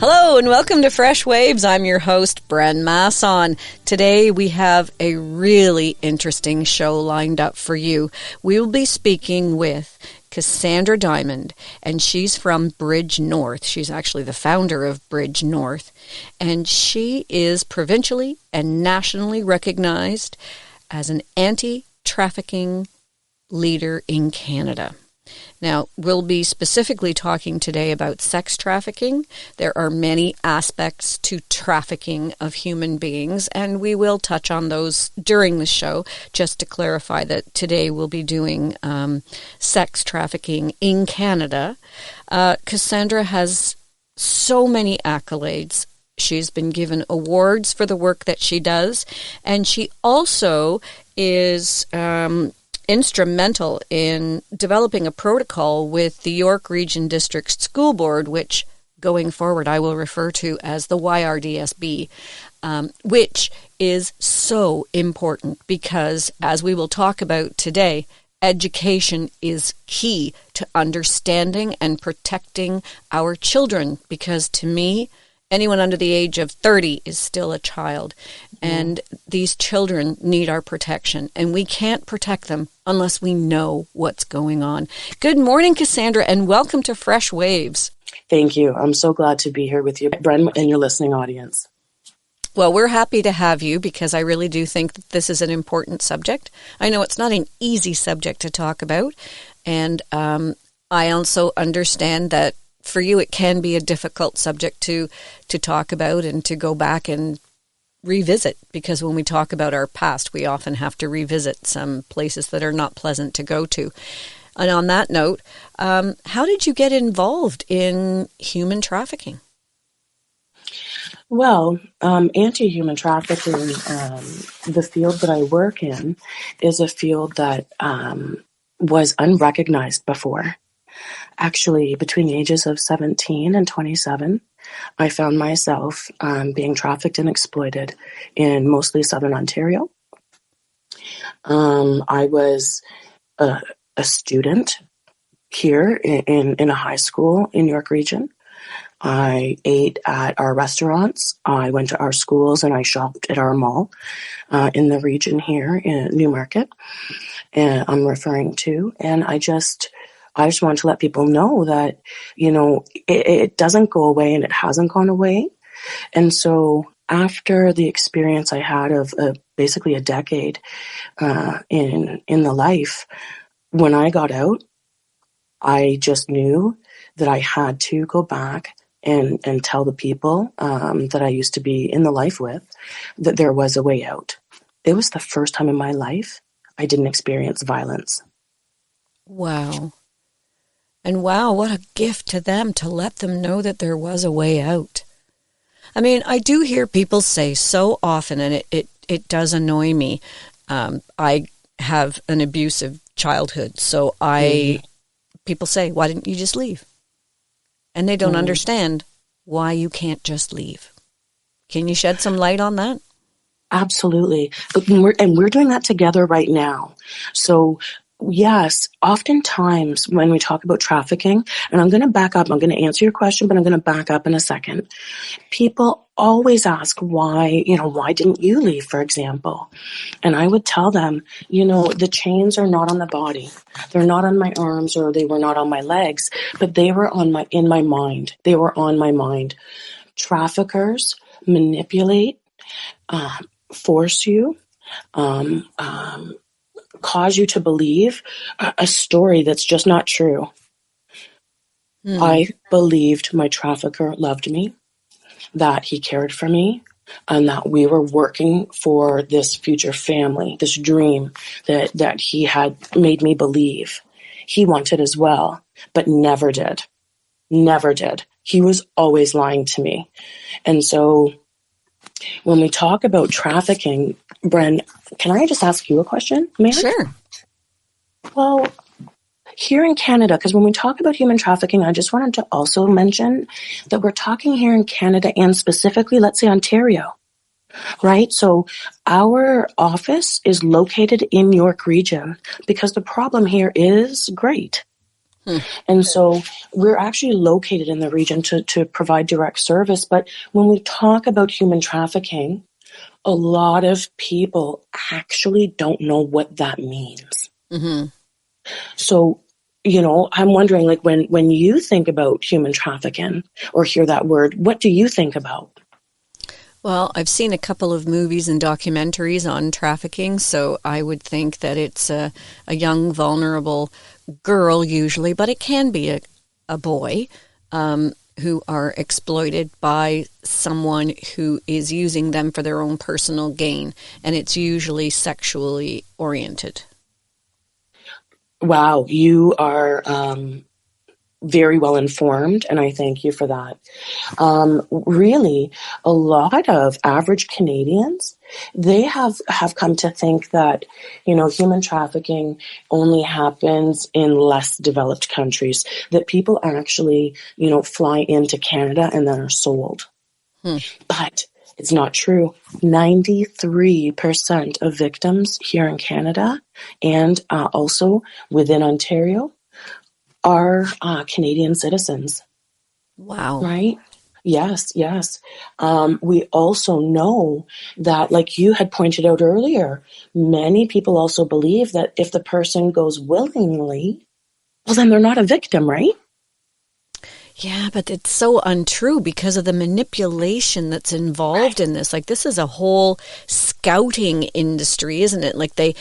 Hello and welcome to Freshwaves. I'm your host, Bren Masson. Today we have a really interesting show lined up for you. We will be speaking with Cassandra Diamond, and she's from Bridge North. She's actually the founder of Bridge North, and she is provincially and nationally recognized as an anti-trafficking leader in Canada. Now, we'll be specifically talking today about sex trafficking. There are many aspects to trafficking of human beings, and we will touch on those during the show, just to clarify that today we'll be doing sex trafficking in Canada. Cassandra has so many accolades. She's been given awards for the work that she does, and she also is instrumental in developing a protocol with the York Region District School Board, which going forward I will refer to as the YRDSB, which is so important because, as we will talk about today, education is key to understanding and protecting our children, because to me, anyone under the age of 30 is still a child, and these children need our protection, and we can't protect them unless we know what's going on. Good morning, Cassandra, and welcome to Fresh Waves. Thank you. I'm so glad to be here with you, Bren, and your listening audience. Well, we're happy to have you because I really do think that this is an important subject. I know it's not an easy subject to talk about, and I also understand that for you, it can be a difficult subject to talk about and to go back and revisit, because when we talk about our past, we often have to revisit some places that are not pleasant to go to. And on that note, how did you get involved in human trafficking? Well, anti-human trafficking, the field that I work in, is a field that was unrecognized before. Actually, between the ages of 17 and 27, I found myself being trafficked and exploited in mostly Southern Ontario. I was a student here in a high school in York Region. I ate at our restaurants, I went to our schools, and I shopped at our mall in the region here in Newmarket, and I'm referring to, and I just want to let people know that, it doesn't go away, and it hasn't gone away. And so after the experience I had of basically a decade in the life, when I got out, I just knew that I had to go back and tell the people that I used to be in the life with that there was a way out. It was the first time in my life I didn't experience violence. Wow. And wow, what a gift to them to let them know that there was a way out. I mean, I do hear people say so often, and it does annoy me. I have an abusive childhood, so people say, why didn't you just leave? And they don't understand why you can't just leave. Can you shed some light on that? Absolutely. And we're doing that together right now. So yes, oftentimes when we talk about trafficking, and I'm going to back up, I'm going to answer your question, but I'm going to back up in a second. People always ask why didn't you leave, for example? And I would tell them, the chains are not on the body. They're not on my arms, or they were not on my legs, but they were in my mind. They were on my mind. Traffickers manipulate, force you, cause you to believe a story that's just not true. I believed my trafficker loved me, that he cared for me, and that we were working for this future family, this dream that he had made me believe. He wanted as well, but never did. Never did. He was always lying to me. And so when we talk about trafficking, Bren, can I just ask you a question? May I? Sure. Well, here in Canada, because when we talk about human trafficking, I just wanted to also mention that we're talking here in Canada and specifically, let's say, Ontario, right? So our office is located in York Region because the problem here is great. And so we're actually located in the region to provide direct service. But when we talk about human trafficking, a lot of people actually don't know what that means. Mm-hmm. So, I'm wondering, like, when you think about human trafficking or hear that word, what do you think about? Well, I've seen a couple of movies and documentaries on trafficking, so I would think that it's a young, vulnerable girl usually, but it can be a boy who are exploited by someone who is using them for their own personal gain, and it's usually sexually oriented. Wow, you are very well informed, and I thank you for that. Really, a lot of average Canadians, they have come to think that, human trafficking only happens in less developed countries, that people actually, fly into Canada and then are sold. But it's not true. 93% of victims here in Canada and also within Ontario are Canadian citizens. Wow. Right? Yes. We also know that, like you had pointed out earlier, many people also believe that if the person goes willingly, well, then they're not a victim, right? Yeah, but it's so untrue because of the manipulation that's involved in this. Like, this is a whole scouting industry, isn't it? Like, they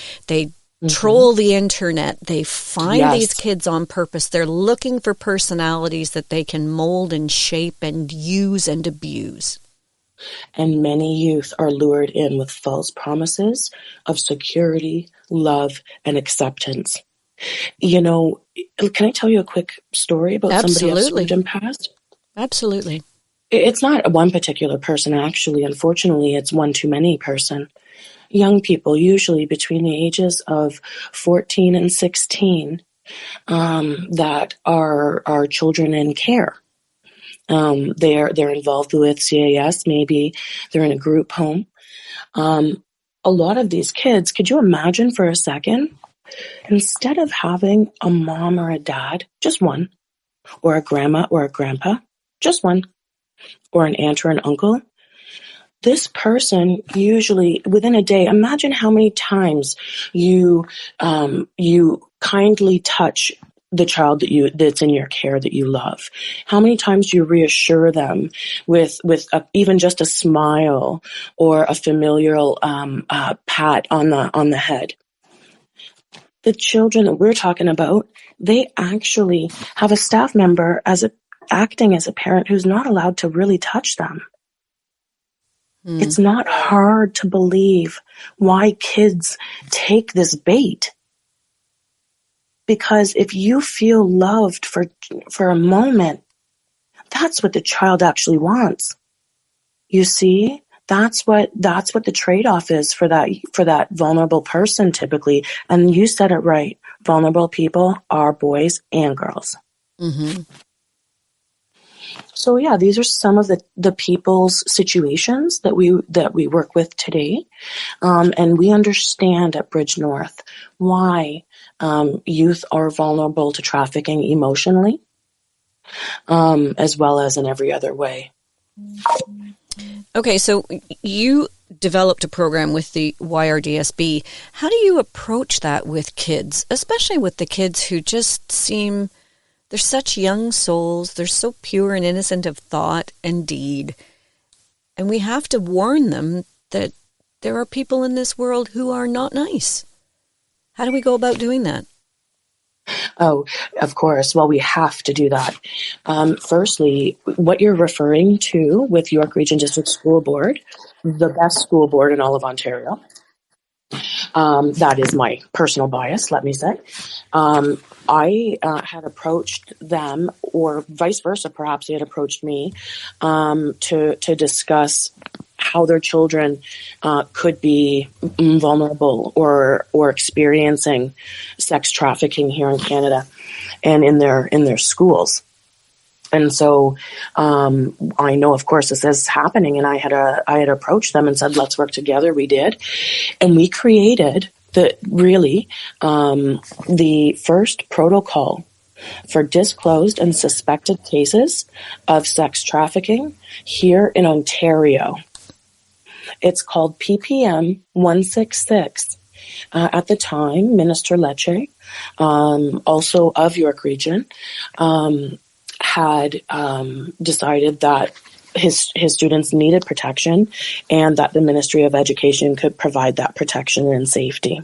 troll the internet. They find these kids on purpose. They're looking for personalities that they can mold and shape and use and abuse. And many youth are lured in with false promises of security, love, and acceptance. Can I tell you a quick story about somebody I've served and passed? Absolutely. It's not one particular person, actually. Unfortunately, it's one too many person. Young people, usually between the ages of 14 and 16, that are children in care. They're involved with CAS, maybe they're in a group home. A lot of these kids, could you imagine for a second, instead of having a mom or a dad, just one, or a grandma or a grandpa, just one, or an aunt or an uncle, this person usually within a day, imagine how many times you kindly touch the child that's in your care that you love. How many times you reassure them with even just a smile or a familial pat on the head. The children that we're talking about, they actually have a staff member acting as a parent who's not allowed to really touch them. It's not hard to believe why kids take this bait. Because if you feel loved for a moment, that's what the child actually wants. You see, that's what the trade-off is for that vulnerable person typically. And you said it right. Vulnerable people are boys and girls. Mm-hmm. So yeah, these are some of the people's situations that we work with today, and we understand at Bridge North why youth are vulnerable to trafficking emotionally, as well as in every other way. Okay, so you developed a program with the YRDSB. How do you approach that with kids, especially with the kids who just seem... They're such young souls. They're so pure and innocent of thought and deed. And we have to warn them that there are people in this world who are not nice. How do we go about doing that? Oh, of course. Well, we have to do that. Firstly, what you're referring to with York Region District School Board, the best school board in all of Ontario. That is my personal bias, let me say. I had approached them, or vice versa, perhaps they had approached me, to discuss how their children could be vulnerable or experiencing sex trafficking here in Canada and in their schools. And so I know, of course, this is happening, and I had approached them and said, let's work together. We did. And we created the first protocol for disclosed and suspected cases of sex trafficking here in Ontario. It's called PPM 166. At the time, Minister Lecce, also of York Region, had decided that his students needed protection and that the Ministry of Education could provide that protection and safety.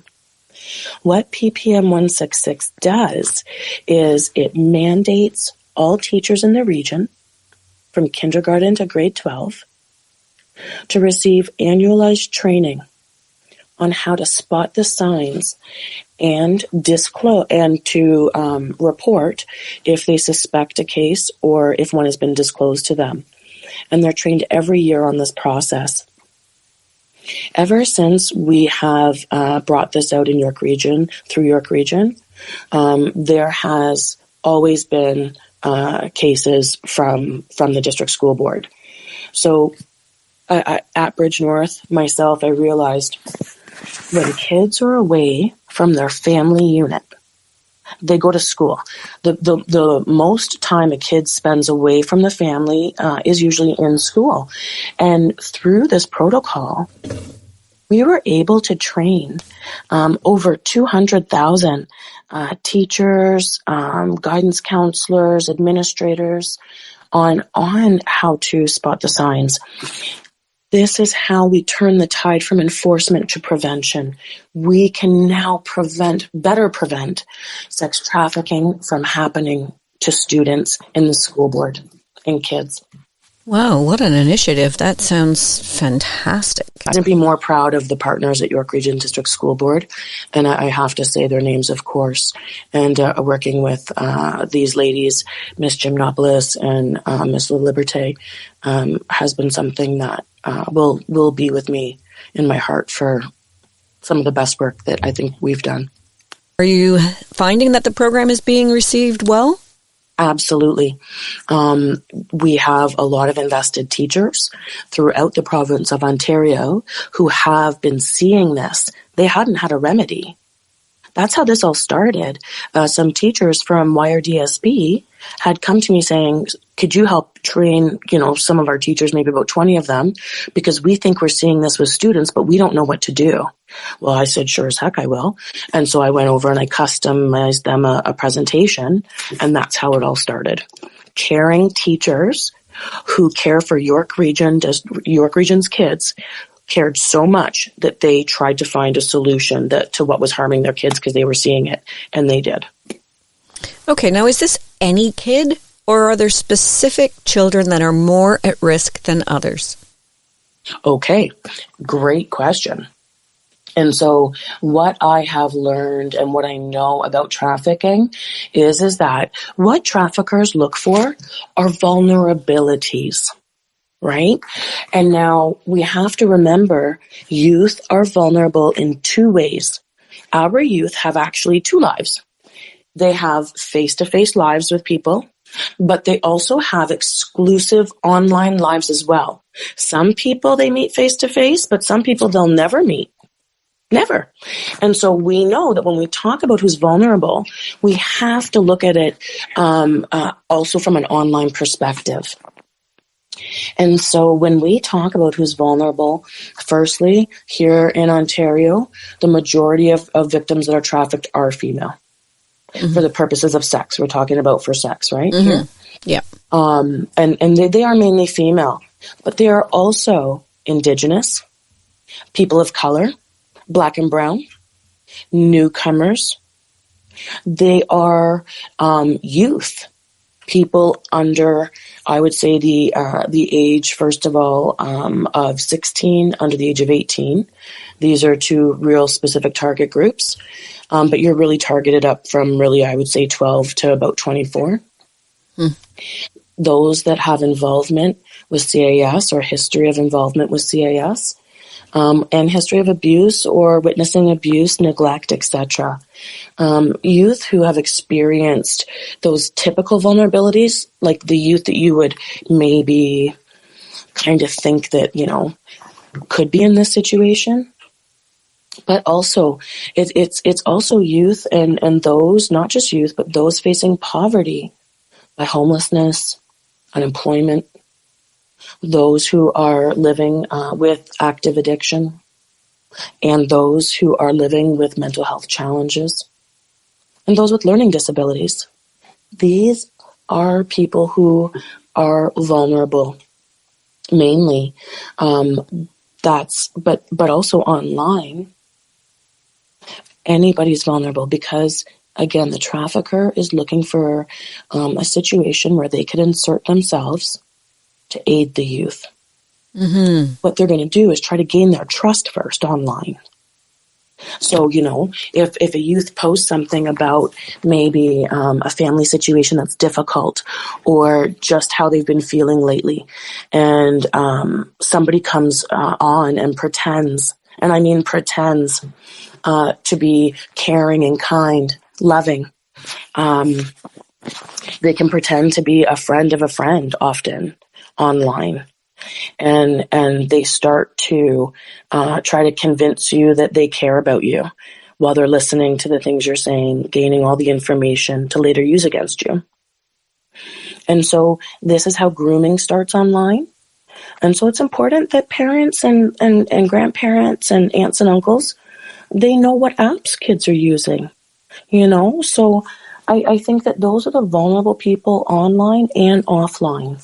What PPM 166 does is it mandates all teachers in the region from kindergarten to grade 12 to receive annualized training on how to spot the signs and disclose and to report if they suspect a case or if one has been disclosed to them. And they're trained every year on this process. Ever since we have brought this out in York Region, through York Region, there has always been cases from the district school board. So at Bridge North, myself, I realized when kids are away from their family unit, they go to school. The most time a kid spends away from the family is usually in school. And through this protocol, we were able to train over 200,000 teachers, guidance counselors, administrators on how to spot the signs. This is how we turn the tide from enforcement to prevention. We can now better prevent sex trafficking from happening to students in the school board and kids. Wow, what an initiative. That sounds fantastic. I couldn't be more proud of the partners at York Region District School Board, and I have to say their names, of course, and working with these ladies, Miss Gymnopoulos and Miss La Liberté, has been something that will be with me in my heart for some of the best work that I think we've done. Are you finding that the program is being received well? Absolutely. We have a lot of invested teachers throughout the province of Ontario who have been seeing this. They hadn't had a remedy. That's how this all started. Some teachers from YRDSB had come to me saying, could you help train, some of our teachers, maybe about 20 of them, because we think we're seeing this with students, but we don't know what to do. Well, I said, sure as heck I will. And so I went over and I customized them a presentation, and that's how it all started. Caring teachers who care for York Region's kids cared so much that they tried to find a solution to what was harming their kids because they were seeing it, and they did. Okay, now is this any kid, or are there specific children that are more at risk than others? Okay, great question. And so what I have learned and what I know about trafficking is that what traffickers look for are vulnerabilities. Right? And now we have to remember youth are vulnerable in two ways. Our youth have actually two lives. They have face-to-face lives with people, but they also have exclusive online lives as well. Some people they meet face-to-face, but some people they'll never meet. Never. And so we know that when we talk about who's vulnerable, we have to look at it also from an online perspective. And so when we talk about who's vulnerable, firstly, here in Ontario, the majority of victims that are trafficked are female. Mm-hmm. For the purposes of sex. We're talking about for sex, right? Mm-hmm. Here. Yeah. And they are mainly female, but they are also Indigenous, people of color, Black and brown, newcomers. They are youth. People under, I would say, the age, first of all, of 16, under the age of 18. These are two real specific target groups. But you're really targeted up from really, I would say, 12 to about 24. Those that have involvement with CAS or history of involvement with CAS, and history of abuse or witnessing abuse, neglect, etc. Youth who have experienced those typical vulnerabilities, like the youth that you would maybe kind of think that, could be in this situation. But also, it's also youth and those, not just youth, but those facing poverty by homelessness, unemployment, those who are living with active addiction, and those who are living with mental health challenges, and those with learning disabilities. These are people who are vulnerable, mainly. But also online, anybody's vulnerable because, again, the trafficker is looking for a situation where they could insert themselves to aid the youth. Mm-hmm. What they're going to do is try to gain their trust first online. So, if a youth posts something about maybe a family situation that's difficult or just how they've been feeling lately, and somebody comes on and pretends, and I mean pretends, to be caring and kind, loving, they can pretend to be a friend of a friend often online. And they start to try to convince you that they care about you while they're listening to the things you're saying, gaining all the information to later use against you. And so this is how grooming starts online. And so it's important that parents and grandparents and aunts and uncles, they know what apps kids are using, So I think that those are the vulnerable people online and offline.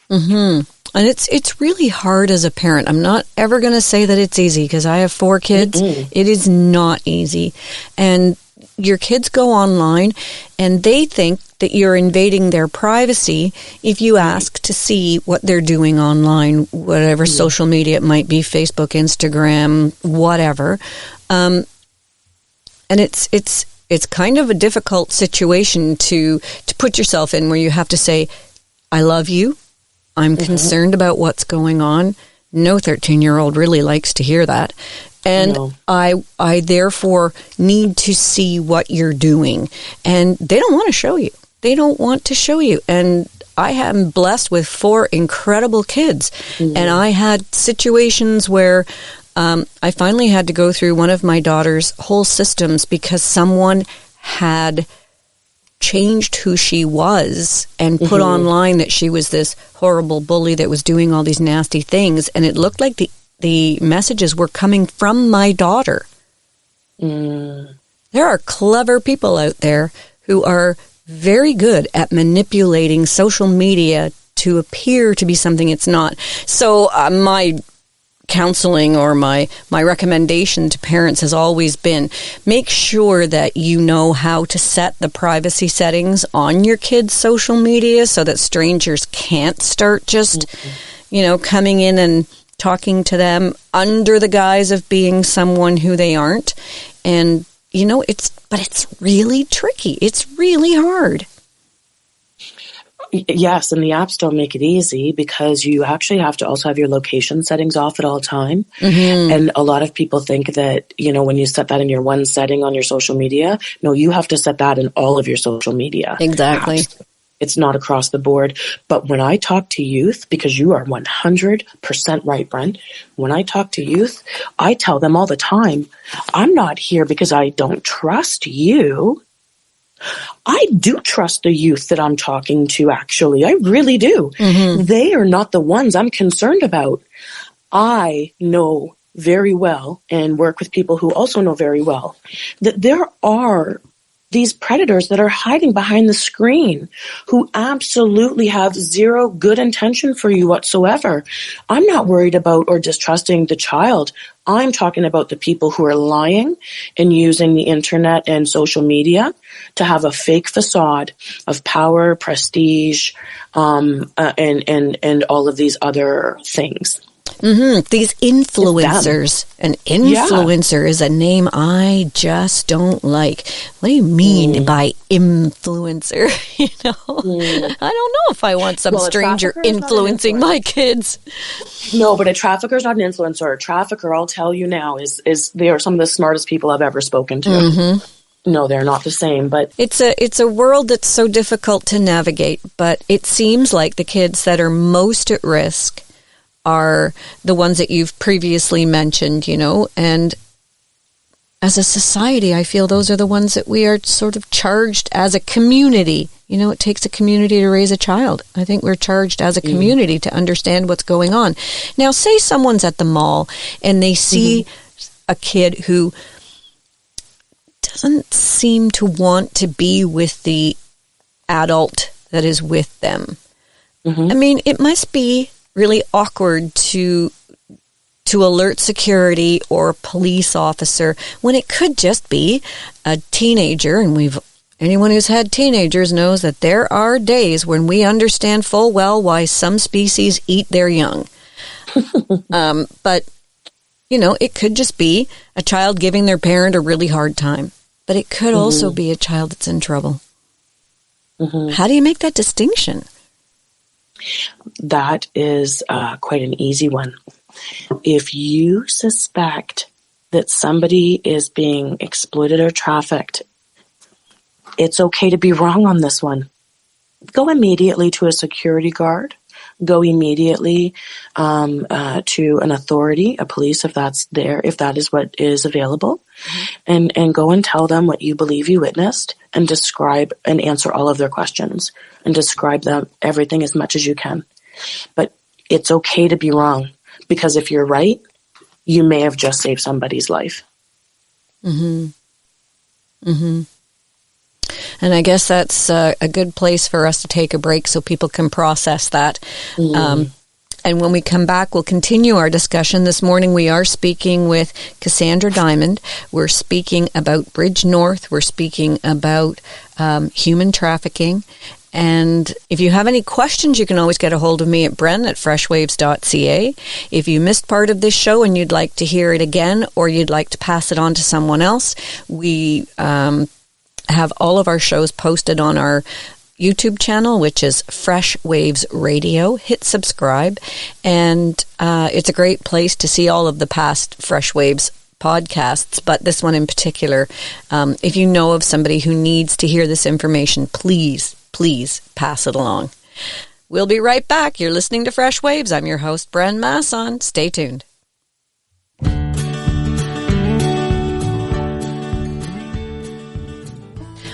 Mm-hmm. And it's really hard as a parent. I'm not ever going to say that it's easy because I have 4 kids. Mm-mm. It is not easy. And your kids go online and they think that you're invading their privacy if you ask to see what they're doing online, whatever social media it might be, Facebook, Instagram, whatever. And it's kind of a difficult situation to put yourself in where you have to say, I love you. I'm concerned about what's going on. No 13-year-old really likes to hear that. And I therefore need to see what you're doing. And they don't want to show you. They don't want to show you. And I am blessed with 4 incredible kids. Mm-hmm. And I had situations where I finally had to go through one of my daughter's whole systems because someone had changed who she was and put online that she was this horrible bully that was doing all these nasty things. And it looked like the messages were coming from my daughter. Mm. There are clever people out there who are very good at manipulating social media to appear to be something it's not. So my counseling or my recommendation to parents has always been make sure that you know how to set the privacy settings on your kids' social media so that strangers can't start just, coming in and talking to them under the guise of being someone who they aren't. And, it's really tricky. It's really hard. Yes, and the apps don't make it easy because you actually have to also have your location settings off at all time. Mm-hmm. And a lot of people think that, when you set that in your one setting on your social media, no, you have to set that in all of your social media. Exactly. Apps. It's not across the board. But when I talk to youth, because you are 100% right, Bren, when I talk to youth, I tell them all the time, I'm not here because I don't trust you. I do trust the youth that I'm talking to, actually. I really do. Mm-hmm. They are not the ones I'm concerned about. I know very well and work with people who also know very well that there are these predators that are hiding behind the screen who absolutely have zero good intention for you whatsoever. I'm not worried about or distrusting the child. I'm talking about the people who are lying and using the internet and social media to have a fake facade of power, prestige, and all of these other things. Mm-hmm. These influencers. An influencer is a name I just don't like. What do you mean by influencer? I don't know if I want some stranger influencing my kids. No, but a trafficker is not an influencer. A trafficker, I'll tell you now, is they are some of the smartest people I've ever spoken to. Mm-hmm. No, they're not the same, but it's a world that's so difficult to navigate. But it seems like the kids that are most at risk are the ones that you've previously mentioned, and as a society, I feel those are the ones that we are sort of charged as a community. You know, it takes a community to raise a child. I think we're charged as a community to understand what's going on. Now, say someone's at the mall and they see a kid who doesn't seem to want to be with the adult that is with them. I mean, it must be really awkward to alert security or a police officer when it could just be a teenager. And anyone who's had teenagers knows that there are days when we understand full well why some species eat their young. But, you know, it could just be a child giving their parent a really hard time. But it could also be a child that's in trouble. How do you make that distinction? That is quite an easy one. If you suspect that somebody is being exploited or trafficked, it's okay to be wrong on this one. Go immediately to a security guard. Go immediately to an authority, a police, if that's there, if that is what is available, and go and tell them what you believe you witnessed, and describe and answer all of their questions, and describe them everything as much as you can. But it's okay to be wrong, because if you're right, you may have just saved somebody's life. And I guess that's a good place for us to take a break so people can process that. And when we come back, we'll continue our discussion. This morning we are speaking with Cassandra Diamond. We're speaking about Bridge North. We're speaking about human trafficking. And if you have any questions, you can always get a hold of me at Bren at freshwaves.ca. If you missed part of this show and you'd like to hear it again, or you'd like to pass it on to someone else, we have all of our shows posted on our YouTube channel, which is Freshwaves Radio. Hit subscribe, and it's a great place to see all of the past Freshwaves podcasts, but this one in particular. If you know of somebody who needs to hear this information, please pass it along. We'll be right back. You're listening to Fresh Waves. I'm your host, Bren Masson. Stay tuned.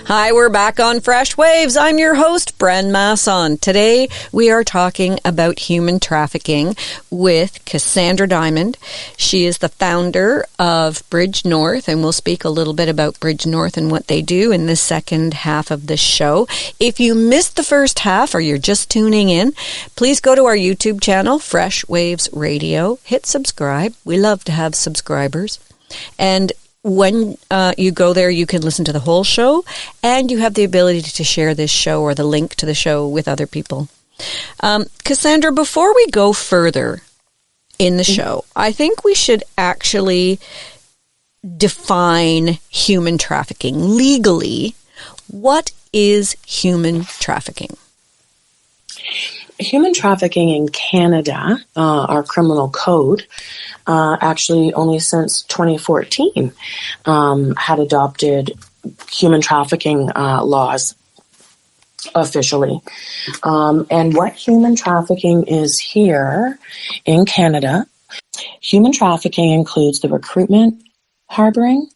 Hi, we're back on Fresh Waves. I'm your host, Bren Masson. Today, we are talking about human trafficking with Cassandra Diamond. She is the founder of Bridge North, and we'll speak a little bit about Bridge North and what they do in the second half of the show. If you missed the first half or you're just tuning in, please go to our YouTube channel, Fresh Waves Radio. Hit subscribe. We love to have subscribers. And when you go there, you can listen to the whole show, and you have the ability to share this show or the link to the show with other people. Cassandra, before we go further in the show, I think we should actually define human trafficking. Legally, what is human trafficking? Human trafficking in Canada, our criminal code, actually only since 2014 had adopted human trafficking laws officially. And what human trafficking is here in Canada, human trafficking includes the recruitment, harboring,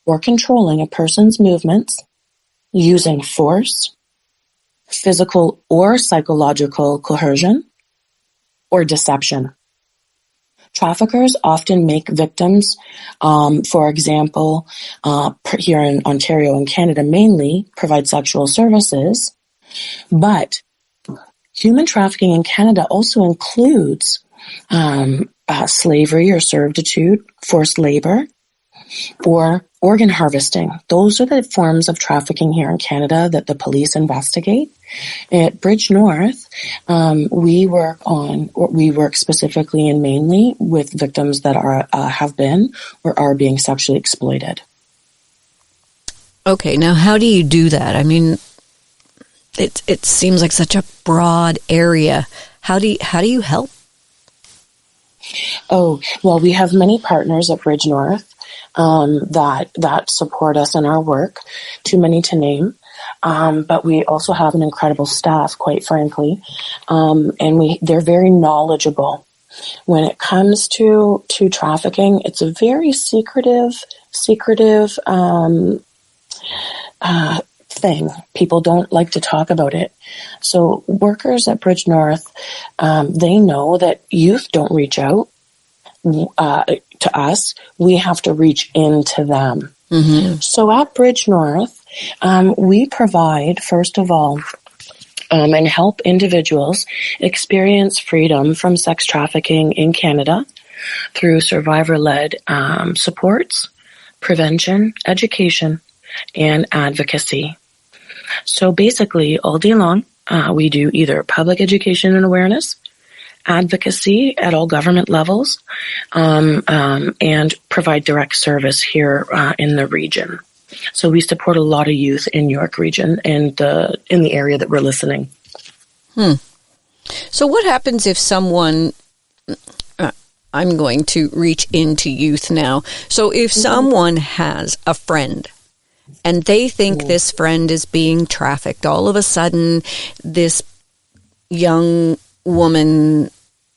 or controlling a person's movements using force, physical or psychological coercion, or deception. Traffickers often make victims, for example, here in Ontario and Canada mainly, provide sexual services, but human trafficking in Canada also includes slavery or servitude, forced labor, or organ harvesting. Those are the forms of trafficking here in Canada that the police investigate. At Bridge North, we work specifically and mainly with victims that have been or are being sexually exploited. Okay, now how do you do that? I mean, it seems like such a broad area. How do you help? Oh, well, we have many partners at Bridge North that support us in our work, too many to name. But we also have an incredible staff, quite frankly, and they're very knowledgeable. When it comes to trafficking, it's a very secretive secretive thing. People don't like to talk about it. So workers at Bridge North, they know that youth don't reach out to us. We have to reach into them. Mm-hmm. So at Bridge North, we provide, first of all, and help individuals experience freedom from sex trafficking in Canada through survivor-led supports, prevention, education, and advocacy. So basically, all day long, we do either public education and awareness, advocacy at all government levels, and provide direct service here in the region. So we support a lot of youth in York Region and in the area that we're listening. So what happens if someone, I'm going to reach into youth now. So if someone has a friend and they think this friend is being trafficked, all of a sudden this young woman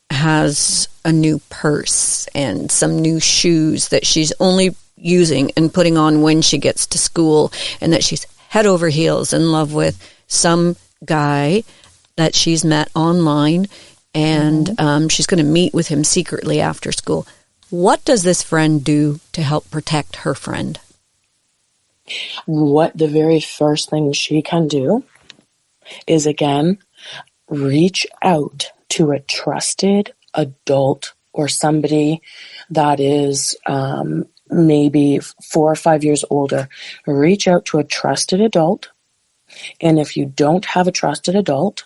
has a new purse and some new shoes that she's only using and putting on when she gets to school, and that she's head over heels in love with some guy that she's met online, and she's going to meet with him secretly after school. What does this friend do to help protect her friend? What the very first thing she can do is, again, reach out to a trusted adult or somebody that is maybe 4 or 5 years older. Reach out to a trusted adult. And if you don't have a trusted adult,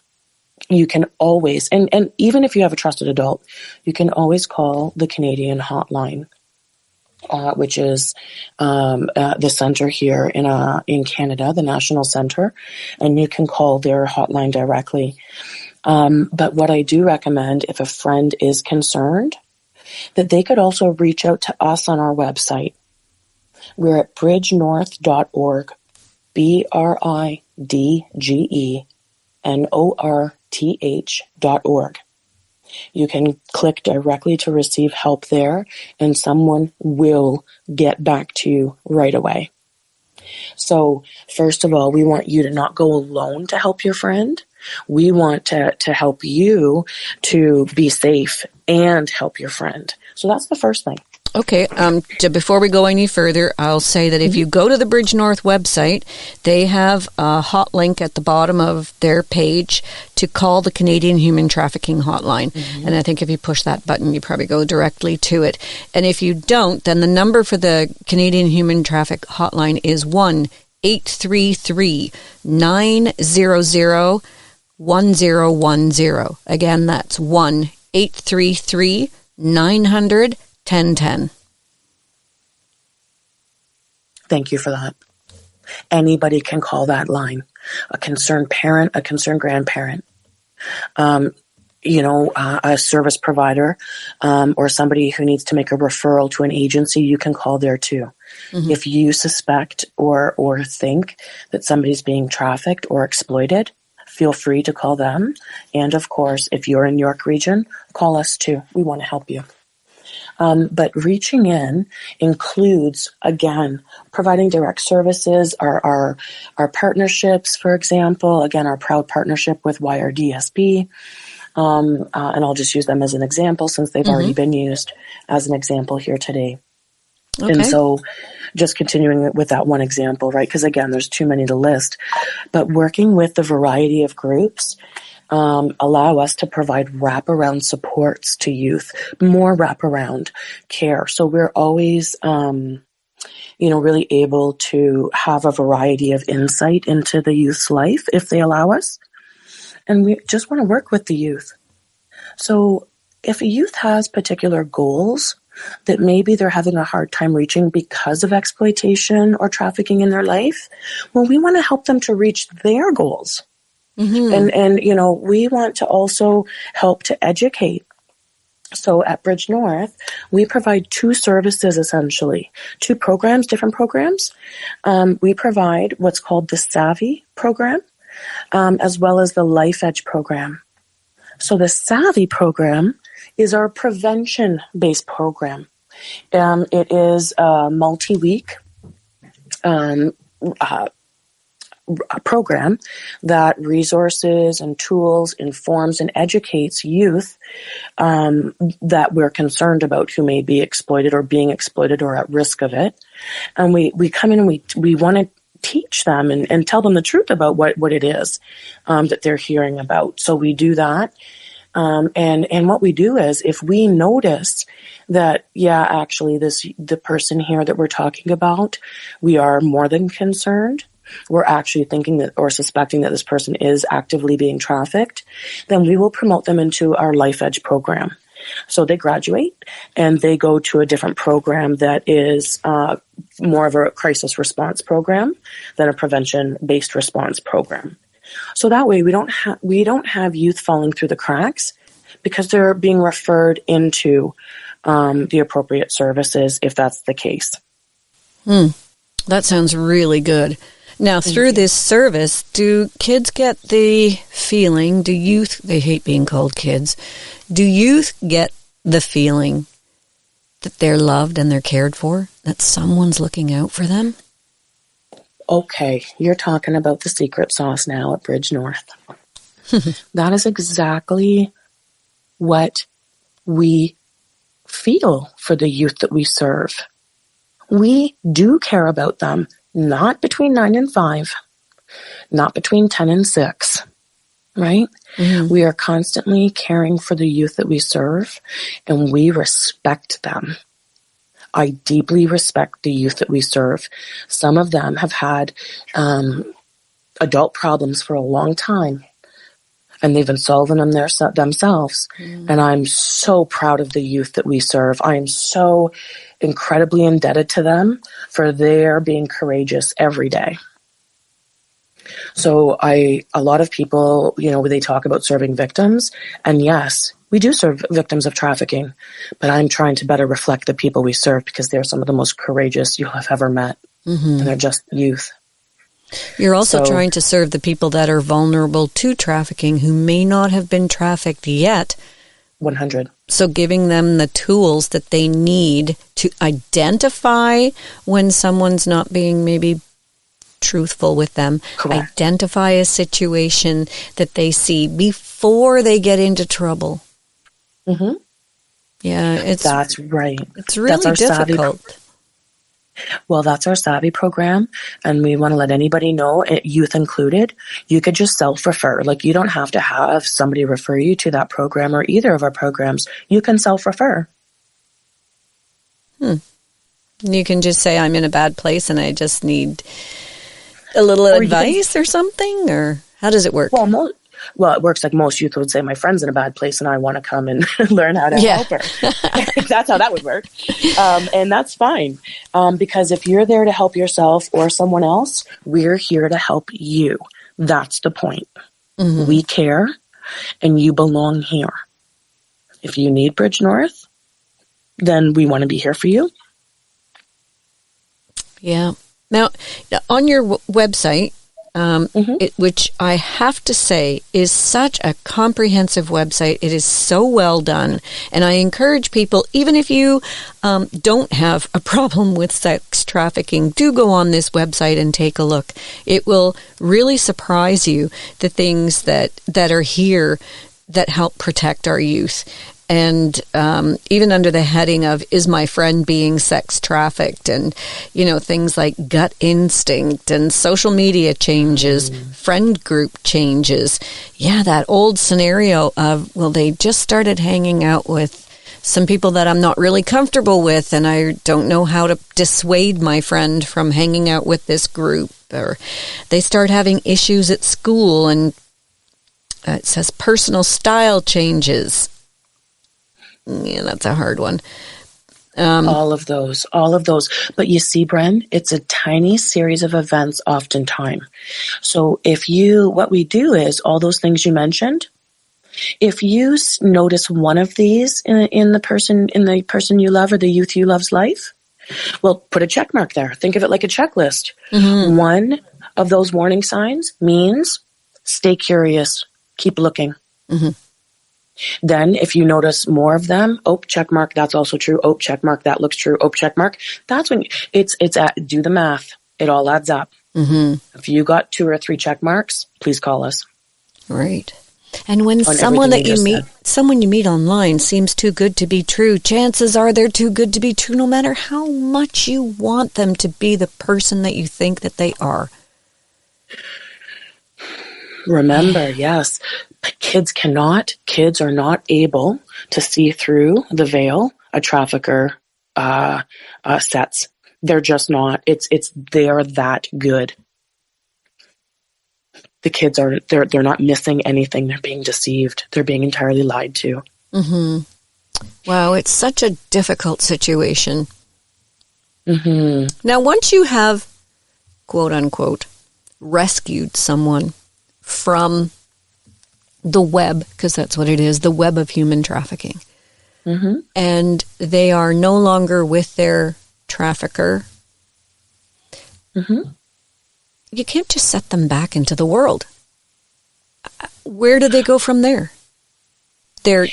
you can always, and even if you have a trusted adult, you can always call the Canadian hotline, which is the center here in Canada, the National Center, and you can call their hotline directly. But what I do recommend, if a friend is concerned, that they could also reach out to us on our website. We're at bridgenorth.org, BRIDGENORTH.org. You can click directly to receive help there, and someone will get back to you right away. So, first of all, we want you to not go alone to help your friend. We want to help you to be safe and help your friend. So that's the first thing. Okay. Before we go any further, I'll say that if you go to the Bridge North website, they have a hot link at the bottom of their page to call the Canadian Human Trafficking Hotline. And I think if you push that button, you probably go directly to it. And if you don't, then the number for the Canadian Human Traffic Hotline is 1-833-900-1010. Again, that's 1-833-900-1010. Thank you for that. Anybody can call that line. A concerned parent, a concerned grandparent, a service provider, or somebody who needs to make a referral to an agency, you can call there too. If you suspect or think that somebody's being trafficked or exploited, feel free to call them. And of course, if you're in York Region, call us too. We want to help you. But reaching in includes, again, providing direct services, our partnerships, for example, again, our proud partnership with YRDSB. And I'll just use them as an example since they've already been used as an example here today. Okay. And so just continuing with that one example, right? Because again, there's too many to list, but working with the variety of groups allow us to provide wraparound supports to youth, more wraparound care. So we're always, really able to have a variety of insight into the youth's life if they allow us. And we just want to work with the youth. So if a youth has particular goals that maybe they're having a hard time reaching because of exploitation or trafficking in their life, well, we want to help them to reach their goals. And we want to also help to educate. So at Bridge North, we provide 2 services, essentially, 2 programs, different programs. We provide what's called the Savvy program, as well as the Life Edge program. So the Savvy program is our prevention-based program. It is a multi-week a program that resources and tools, informs and educates youth that we're concerned about who may be exploited or being exploited or at risk of it. And we come in and we want to teach them and tell them the truth about what it is that they're hearing about. So we do that. And what we do is if we notice that, actually the person here that we're talking about, we are more than concerned, we're actually thinking that or suspecting that this person is actively being trafficked, then we will promote them into our Life Edge program. So they graduate and they go to a different program that is more of a crisis response program than a prevention-based response program. So that way we don't have youth falling through the cracks because they're being referred into the appropriate services if that's the case. That sounds really good. Now, through this service, do kids get the feeling, they hate being called kids, do youth get the feeling that they're loved and they're cared for, that someone's looking out for them? Okay, you're talking about the secret sauce now at Bridge North. That is exactly what we feel for the youth that we serve. We do care about them. Not between 9 and 5, not between 10 and 6, right? Mm-hmm. We are constantly caring for the youth that we serve, and we respect them. I deeply respect the youth that we serve. Some of them have had adult problems for a long time, and they've been solving them themselves. And I'm so proud of the youth that we serve. I am so incredibly indebted to them for their being courageous every day. So a lot of people, they talk about serving victims, and yes, we do serve victims of trafficking, but I'm trying to better reflect the people we serve because they're some of the most courageous you'll have ever met, and they're just youth. You're also trying to serve the people that are vulnerable to trafficking who may not have been trafficked yet. 100. So giving them the tools that they need to identify when someone's not being maybe truthful with them. Correct. Identify a situation that they see before they get into trouble. Mm-hmm. Yeah, that's right. It's really difficult. Well, that's our Savvy program, and we want to let anybody know, youth included, you could just self-refer. Like, you don't have to have somebody refer you to that program or either of our programs. You can self-refer. You can just say, I'm in a bad place and I just need a little advice or something, or how does it work? Well, it works like most youth would say, my friend's in a bad place and I want to come and learn how to help her. That's how that would work. And that's fine. Because if you're there to help yourself or someone else, we're here to help you. That's the point. Mm-hmm. We care and you belong here. If you need Bridge North, then we want to be here for you. Yeah. Now, on your website, which I have to say is such a comprehensive website. It is so well done. And I encourage people, even if you don't have a problem with sex trafficking, do go on this website and take a look. It will really surprise you, the things that are here that help protect our youth. And even under the heading of, is my friend being sex trafficked? And, things like gut instinct and social media changes, friend group changes. Yeah, that old scenario of, they just started hanging out with some people that I'm not really comfortable with, and I don't know how to dissuade my friend from hanging out with this group. Or they start having issues at school, and it says personal style changes. Yeah, that's a hard one. All of those. But you see, Bren, it's a tiny series of events oftentimes. So what we do is all those things you mentioned, if you notice one of these in the person you love or the youth you love's life, well, put a check mark there. Think of it like a checklist. Mm-hmm. One of those warning signs means stay curious, keep looking. Mm-hmm. Then if you notice more of them, oh, check mark, that's also true. Oh, check mark, that looks true. Oh, check mark. That's when do the math. It all adds up. Mm-hmm. If you got 2 or 3 check marks, please call us. Right. And when someone you meet online seems too good to be true, chances are they're too good to be true no matter how much you want them to be the person that you think that they are. Remember, yes, kids are not able to see through the veil a trafficker sets. They're just not. They're that good. The kids they're not missing anything. They're being deceived. They're being entirely lied to. Mm-hmm. Wow, it's such a difficult situation. Mm-hmm. Now, once you have, quote unquote, rescued someone from the web, because that's what it is, the web of human trafficking, mm-hmm. and they are no longer with their trafficker, mm-hmm. you can't just set them back into the world. Where do they go from there? They're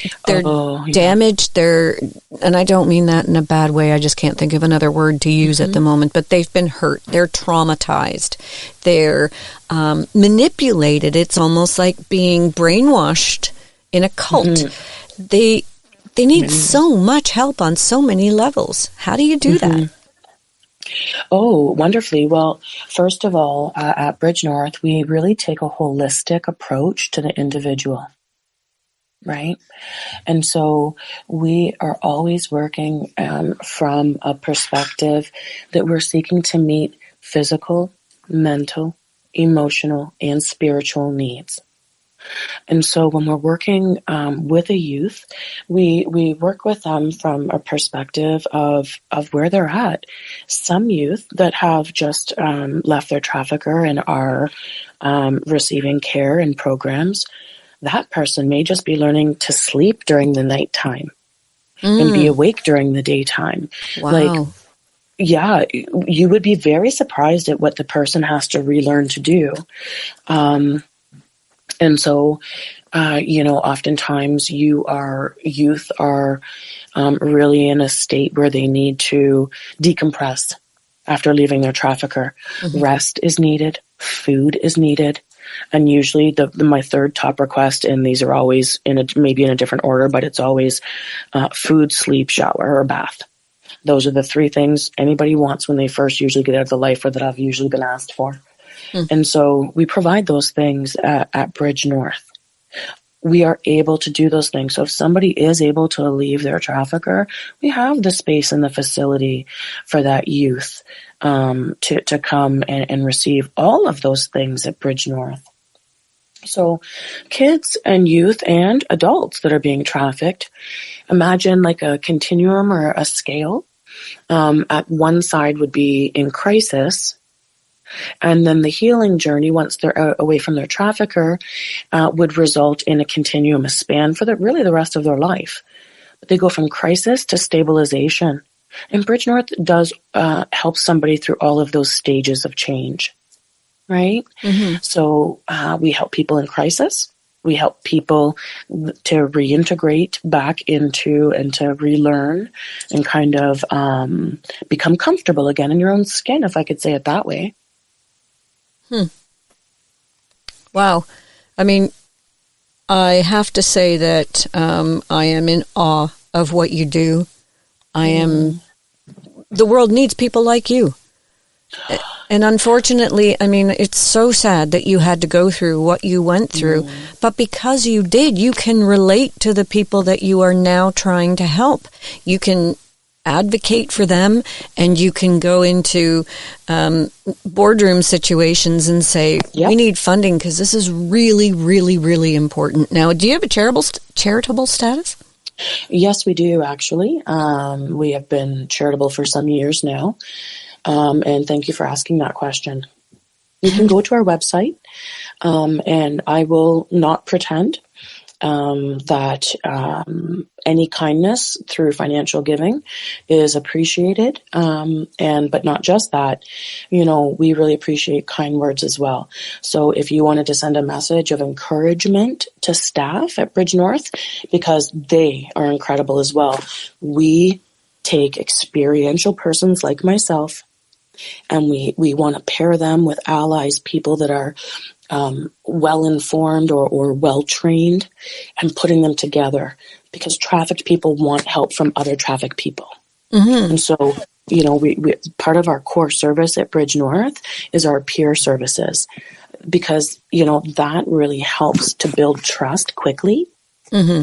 damaged. And I don't mean that in a bad way. I just can't think of another word to use at the moment. But they've been hurt. They're traumatized. They're manipulated. It's almost like being brainwashed in a cult. Mm-hmm. They need so much help on so many levels. How do you do that? Oh, wonderfully. Well, first of all, at Bridge North, we really take a holistic approach to the individual, right? And so we are always working from a perspective that we're seeking to meet physical, mental, emotional, and spiritual needs. And so when we're working with a youth, we work with them from a perspective of where they're at. Some youth that have just left their trafficker and are receiving care and programs, that person may just be learning to sleep during the nighttime and be awake during the daytime. Wow. Yeah, you would be very surprised at what the person has to relearn to do. And so, oftentimes youth are really in a state where they need to decompress after leaving their trafficker. Mm-hmm. Rest is needed. Food is needed. And usually my third top request, and these are always maybe in a different order, but it's always food, sleep, shower, or bath. Those are the 3 things anybody wants when they first usually get out of the life, or that I've usually been asked for. And so we provide those things at Bridge North. We are able to do those things. So if somebody is able to leave their trafficker, we have the space in the facility for that youth to come and receive all of those things at Bridge North. So kids and youth and adults that are being trafficked, imagine like a continuum or a scale. At one side would be in crisis. And then the healing journey, once they're away from their trafficker, would result in a continuum, a span for the rest of their life. But they go from crisis to stabilization. And Bridge North does help somebody through all of those stages of change, right? Mm-hmm. So we help people in crisis. We help people to reintegrate back into and to relearn and kind of become comfortable again in your own skin, if I could say it that way. Wow. I mean, I have to say that I am in awe of what you do. The world needs people like you. And unfortunately, I mean, it's so sad that you had to go through what you went through. But because you did, you can relate to the people that you are now trying to help. You can advocate for them, and you can go into boardroom situations and say, we need funding because this is really, really, really important. Now, do you have a charitable status? Yes, we do, actually. We have been charitable for some years now. And thank you for asking that question. You can go to our website, and I will not pretend that any kindness through financial giving is appreciated. But not just that, we really appreciate kind words as well. So if you wanted to send a message of encouragement to staff at Bridge North, because they are incredible as well, we take experiential persons like myself, and we want to pair them with allies, people that are well-informed or well-trained, and putting them together, because trafficked people want help from other trafficked people. Mm-hmm. And so, we part of our core service at Bridge North is our peer services, because, that really helps to build trust quickly. Mm-hmm.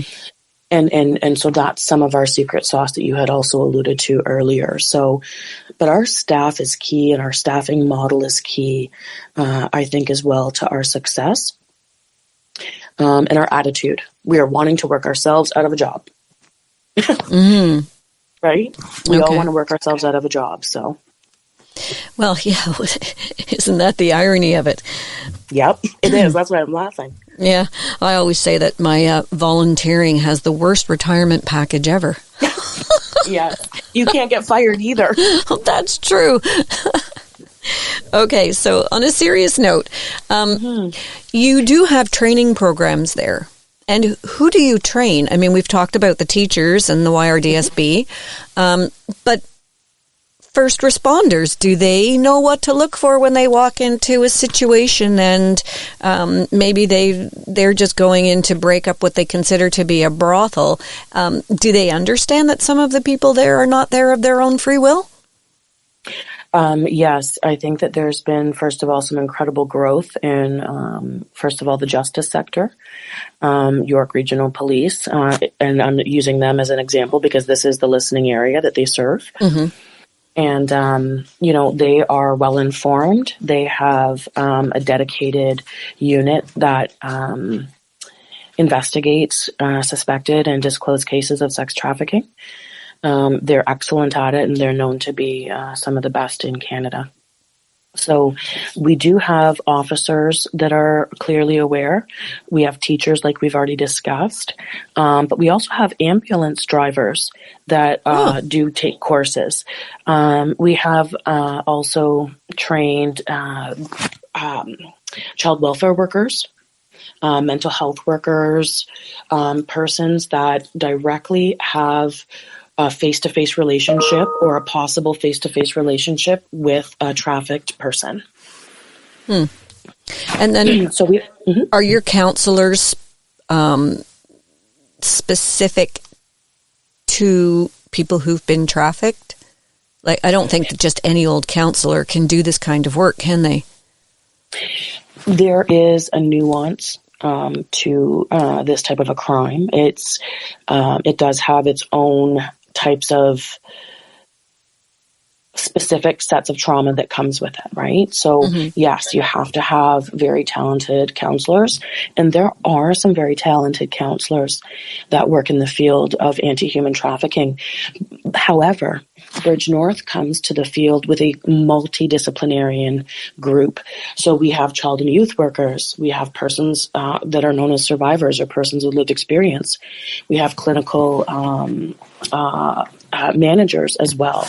And so that's some of our secret sauce that you had also alluded to earlier. So, but our staff is key, and our staffing model is key, I think, as well, to our success, and our attitude. We are wanting to work ourselves out of a job. Mm-hmm. Right? We all want to work ourselves out of a job, so. Well, yeah, isn't that the irony of it? Yep, it is. That's why I'm laughing. Yeah, I always say that my volunteering has the worst retirement package ever. Yeah, you can't get fired either. That's true. Okay, so on a serious note, you do have training programs there. And who do you train? I mean, we've talked about the teachers and the YRDSB, but first responders, do they know what to look for when they walk into a situation, and maybe they're just going in to break up what they consider to be a brothel? Do they understand that some of the people there are not there of their own free will? Yes, I think that there's been, first of all, some incredible growth in, first of all, the justice sector, York Regional Police, and I'm using them as an example because this is the listening area that they serve. Mm-hmm. And, they are well informed. They have a dedicated unit that investigates suspected and disclosed cases of sex trafficking. They're excellent at it, and they're known to be some of the best in Canada. So we do have officers that are clearly aware. We have teachers, like we've already discussed, but we also have ambulance drivers that do take courses. We have also trained child welfare workers, mental health workers, persons that directly have a face-to-face relationship or a possible face-to-face relationship with a trafficked person. And then, so are your counselors specific to people who've been trafficked? Like, I don't think that just any old counselor can do this kind of work, can they? There is a nuance to this type of a crime. It does have its own types of specific sets of trauma that comes with it, right? So yes, you have to have very talented counselors, and there are some very talented counselors that work in the field of anti-human trafficking. However, Bridge North comes to the field with a multidisciplinary group. So we have child and youth workers. We have persons that are known as survivors or persons with lived experience. We have clinical managers as well.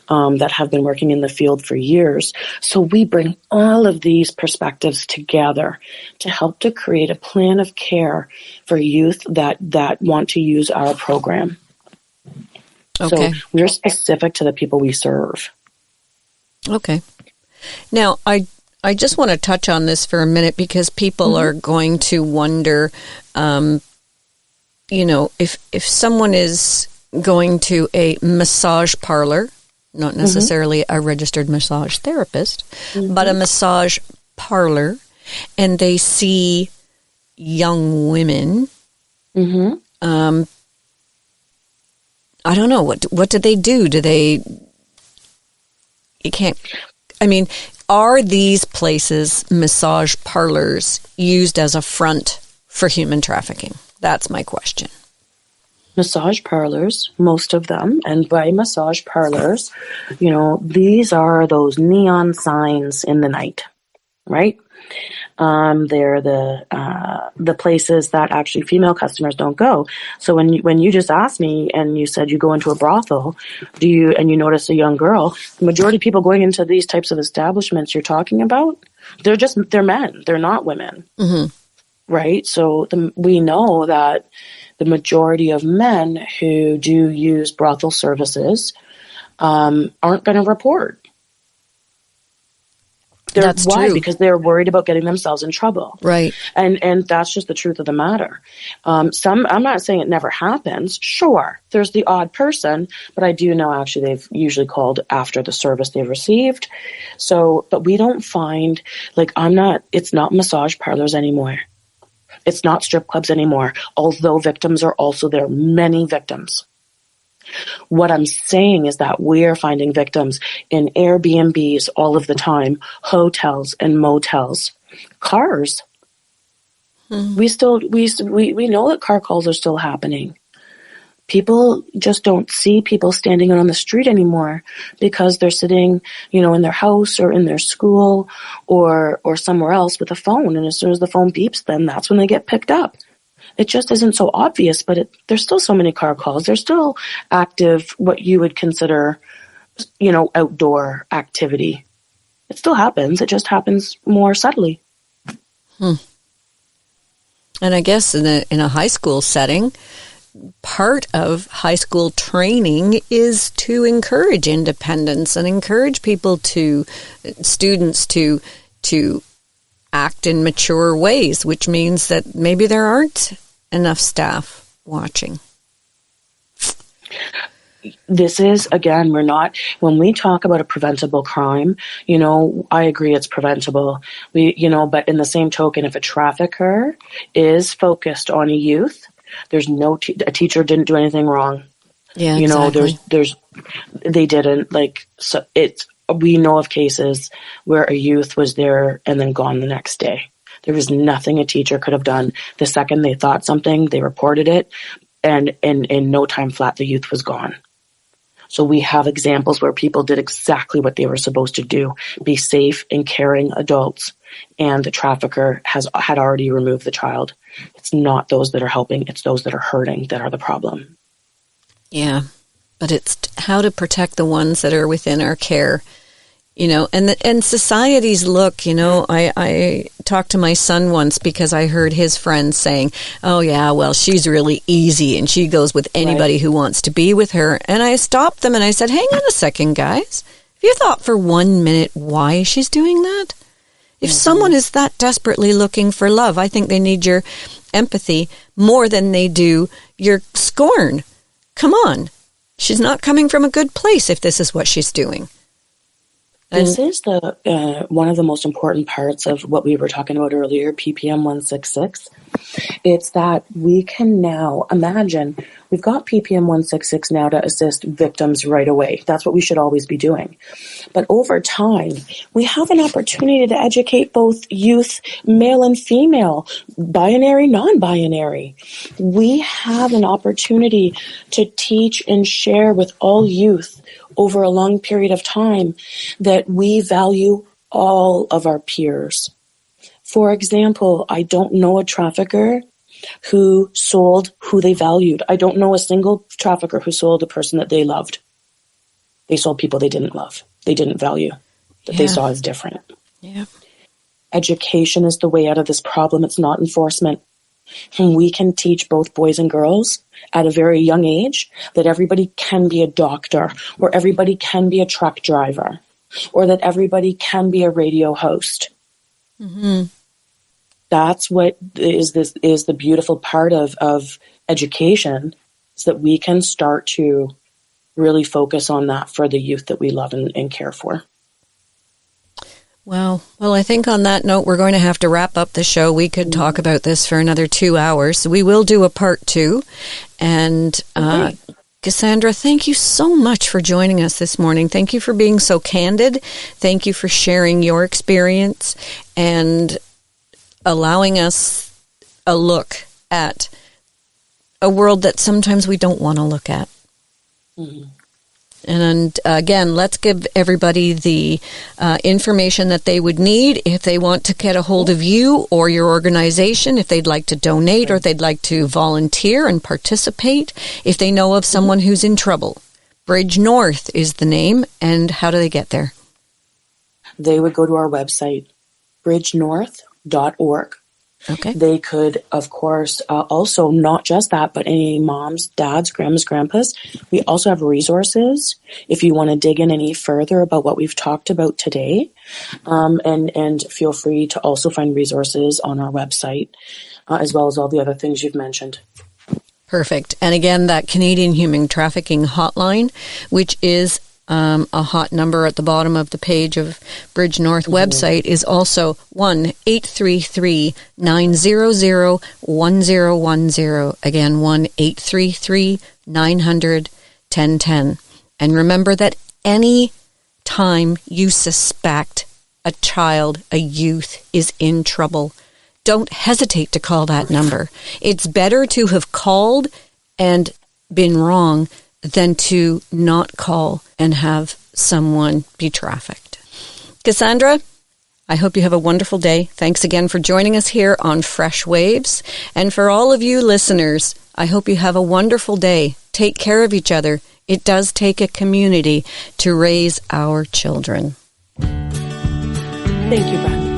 That have been working in the field for years. So we bring all of these perspectives together to help to create a plan of care for youth that want to use our program. Okay. So we're specific to the people we serve. Okay. Now, I just want to touch on this for a minute because people are going to wonder, if someone is going to a massage parlor, not necessarily a registered massage therapist, but a massage parlor, and they see young women. I don't know, what do they do? Are these places, massage parlors, used as a front for human trafficking? That's my question. Massage parlors, most of them, and by massage parlors, these are those neon signs in the night, right? They're the places that actually female customers don't go. So when you just asked me and you said you go into a brothel, and you notice a young girl, the majority of people going into these types of establishments you're talking about, they're men. They're not women. Mm-hmm. Right? So we know that the majority of men who do use brothel services aren't going to report. That's why? true. Because they're worried about getting themselves in trouble. Right. And that's just the truth of the matter. I'm not saying it never happens. Sure, there's the odd person, but I do know actually they've usually called after the service they've received. So, but we don't find, it's not massage parlors anymore. It's not strip clubs anymore, although victims are also there, many victims. What I'm saying is that we're finding victims in Airbnbs all of the time, hotels and motels, cars. Mm-hmm. We know that car calls are still happening. People just don't see people standing on the street anymore because they're sitting, in their house or in their school or somewhere else with a phone. And as soon as the phone beeps, then that's when they get picked up. It just isn't so obvious, but there's still so many car calls. There's still active, what you would consider, outdoor activity. It still happens. It just happens more subtly. And I guess in a high school setting, part of high school training is to encourage independence and encourage students to act in mature ways, which means that maybe there aren't enough staff watching. This is, again, when we talk about a preventable crime, I agree it's preventable. But in the same token, if a trafficker is focused on a youth, there's a teacher didn't do anything wrong. Yeah, exactly. They didn't, we know of cases where a youth was there and then gone the next day. There was nothing a teacher could have done. The second they thought something, they reported it, and in no time flat, the youth was gone. So we have examples where people did exactly what they were supposed to do, be safe and caring adults, and the trafficker had already removed the child. It's not those that are helping, it's those that are hurting that are the problem. Yeah, but it's how to protect the ones that are within our care. And society's look, I talked to my son once because I heard his friends saying, oh yeah, well, she's really easy and she goes with anybody who wants to be with her. And I stopped them and I said, hang on a second, guys. Have you thought for 1 minute why she's doing that? If someone is that desperately looking for love, I think they need your empathy more than they do your scorn. Come on. She's not coming from a good place if this is what she's doing. This is one of the most important parts of what we were talking about earlier, PPM 166. It's that we can now imagine we've got PPM 166 now to assist victims right away. That's what we should always be doing. But over time, we have an opportunity to educate both youth, male and female, binary, non-binary. We have an opportunity to teach and share with all youth over a long period of time that we value all of our peers. For example, I don't know a trafficker who sold who they valued. I don't know a single trafficker who sold a person that they loved. They sold people they didn't love, they didn't value, that they saw as different. Yeah. Education is the way out of this problem. It's not enforcement. And we can teach both boys and girls at a very young age that everybody can be a doctor, or everybody can be a truck driver, or that everybody can be a radio host. Mm-hmm. That's what is the beautiful part of education, is that we can start to really focus on that for the youth that we love and care for. Well, I think on that note, we're going to have to wrap up the show. We could talk about this for another 2 hours. We will do a part 2. And Cassandra, thank you so much for joining us this morning. Thank you for being so candid. Thank you for sharing your experience and allowing us a look at a world that sometimes we don't want to look at. Mm-hmm. And again, let's give everybody the information that they would need if they want to get a hold of you or your organization, if they'd like to donate or they'd like to volunteer and participate, if they know of someone who's in trouble. Bridge North is the name, and how do they get there? They would go to our website, bridgenorth.org. Okay. They could, of course, also not just that, but any moms, dads, grandmas, grandpas. We also have resources if you want to dig in any further about what we've talked about today. And feel free to also find resources on our website, as well as all the other things you've mentioned. Perfect. And again, that Canadian Human Trafficking Hotline, which is a hot number at the bottom of the page of Bridge North website, is also 1-833-900-1010. Again, 1-833-900-1010. And remember that any time you suspect a child, a youth, is in trouble, don't hesitate to call that number. It's better to have called and been wrong than to not call and have someone be trafficked. Cassandra, I hope you have a wonderful day. Thanks again for joining us here on Freshwaves. And for all of you listeners, I hope you have a wonderful day. Take care of each other. It does take a community to raise our children. Thank you, Bren.